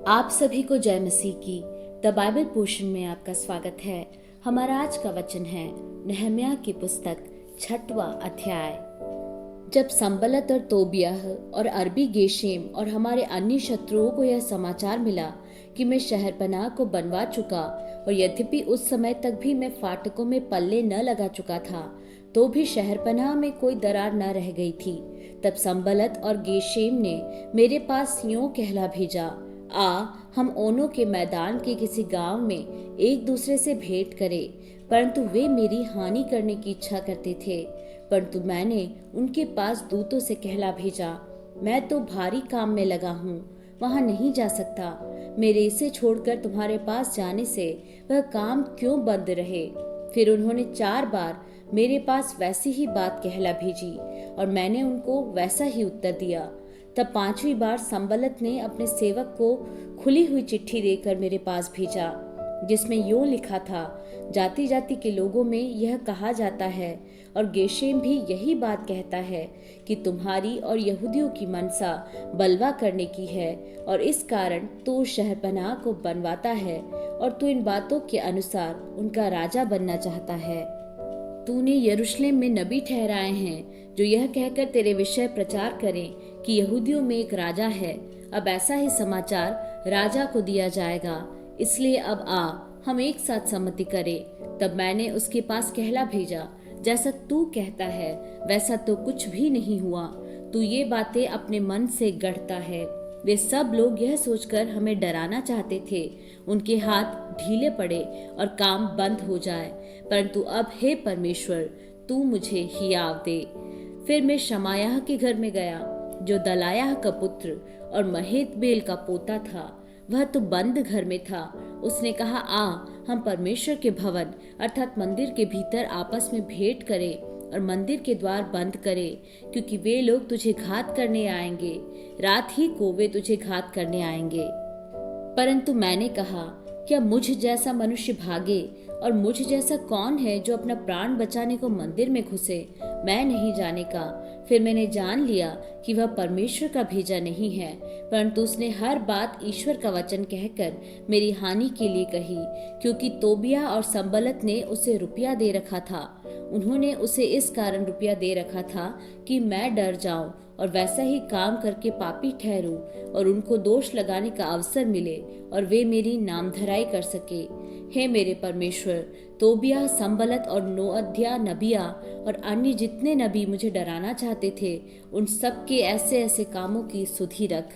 आप सभी को जय मसीह की द बाइबल पोर्शन में आपका स्वागत है। हमारा आज का वचन है नहम्याह की पुस्तक 6वां अध्याय। जब संबलत और तोबियाह और अरबी गेशेम और हमारे अन्य शत्रुओं को यह समाचार मिला कि मैं शहरपनाह को बनवा चुका और यद्यपि उस समय तक भी मैं फाटकों में पल्ले न लगा चुका था, तो भी शहरपनाह में कोई दरार न रह गई थी, तब संबलत और गेशेम ने मेरे पास यूं कहला भेजा, हम ओनों के मैदान के किसी गांव में एक दूसरे से भेंट करें। परंतु वे मेरी हानि करने की इच्छा करते थे। परंतु मैंने उनके पास दूतों से कहला भेजा, मैं तो भारी काम में लगा हूँ, वहां नहीं जा सकता। मेरे इसे छोड़कर तुम्हारे पास जाने से वह काम क्यों बंद रहे। फिर उन्होंने 4 बार मेरे पास वैसी ही बात कहला भेजी और मैंने उनको वैसा ही उत्तर दिया। तब 5वीं बार संबलत ने अपने सेवक को खुली हुई चिट्ठी देकर मेरे पास भेजा, जिसमें यूं लिखा था, जाति जाति के लोगों में यह कहा जाता है और गेशेम भी यही बात कहता है कि तुम्हारी और यहूदियों की मनसा बलवा करने की है और इस कारण तू शहरपनाह को बनवाता है और तू इन बातों के अनुसार उनका राजा बनना चाहता है। तूने यरूशलेम में नबी ठहराए हैं जो यह कहकर तेरे विषय प्रचार करें कि यहूदियों में एक राजा है। अब ऐसा ही समाचार राजा को दिया जाएगा, इसलिए अब हम एक साथ सम्मति करें। तब मैंने उसके पास कहला भेजा, जैसा तू कहता है वैसा तो कुछ भी नहीं हुआ। तू ये बातें अपने मन से गढ़ता है। वे सब लोग यह सोचकर हमें डराना चाहते थे, उनके हाथ ढीले पड़े और काम बंद हो जाए। परंतु अब हे परमेश्वर, तू मुझे हियाव दे। फिर मैं शमायाह के घर में गया, जो दलायाह का पुत्र और महेतबेल का पोता था। वह तो बंद घर में था। उसने कहा, हम परमेश्वर के भवन अर्थात मंदिर के भीतर आपस में भेंट करें और मंदिर के द्वार बंद करें, क्योंकि वे लोग तुझे घात करने आएंगे। रात ही को वे तुझे घात करने आएंगे। परंतु मैंने कहा, क्या मुझ जैसा मनुष्य भागे, और मुझ जैसा कौन है जो अपना प्राण बचाने को मंदिर में घुसे। मैं नहीं जाने का। फिर मैंने जान लिया कि वह परमेश्वर का भेजा नहीं है, परंतु उसने हर बात ईश्वर का वचन कहकर मेरी हानि के लिए कही, क्योंकि तोबिया और संबलत ने उसे रुपया दे रखा था। उन्होंने उसे इस कारण रुपया दे रखा था कि मैं डर जाऊं और वैसा ही काम करके पापी ठहरूं और उनको दोष लगाने का अवसर मिले और वे मेरी नामधराई कर सके। हे मेरे परमेश्वर, तोबिया, संबलत और नोअद्या नबिया और अन्य जितने नबी मुझे डराना चाहते थे, उन सब के ऐसे ऐसे कामों की सुधि रख।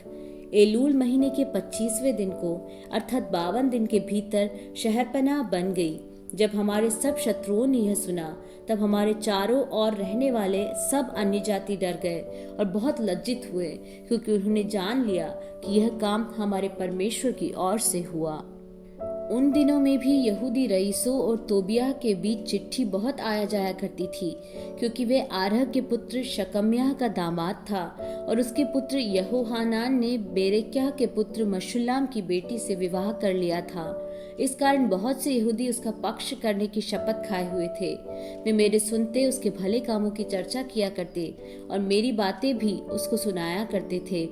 एलूल महीने के 25वें दिन को अर्थात 52 दिन के भीतर शहरपनाह बन गई। जब हमारे सब शत्रुओं ने यह सुना, तब हमारे चारों ओर रहने वाले सब अन्य जाति डर गए और बहुत लज्जित हुए, क्योंकि उन्होंने जान लिया कि यह काम हमारे परमेश्वर की ओर से हुआ। उन दिनों में भी यहूदी रईसों और तोबियाह के बीच चिट्ठी बहुत आया जाया करती थी, क्योंकि वे आरह के पुत्र शकम्याह का दामाद था और उसके पुत्र यहोहानान ने बेरेक्याह के पुत्र मशुल्लाम की बेटी से विवाह कर लिया था। इस कारण बहुत से यहूदी उसका पक्ष करने की शपथ खाए हुए थे। वे मेरे सुनते उसके भले कामों की चर्चा किया करते और मेरी बातें भी उसको सुनाया करते थे।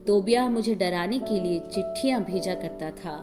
तोबियाह मुझे डराने के लिए चिट्ठियां भेजा करता था।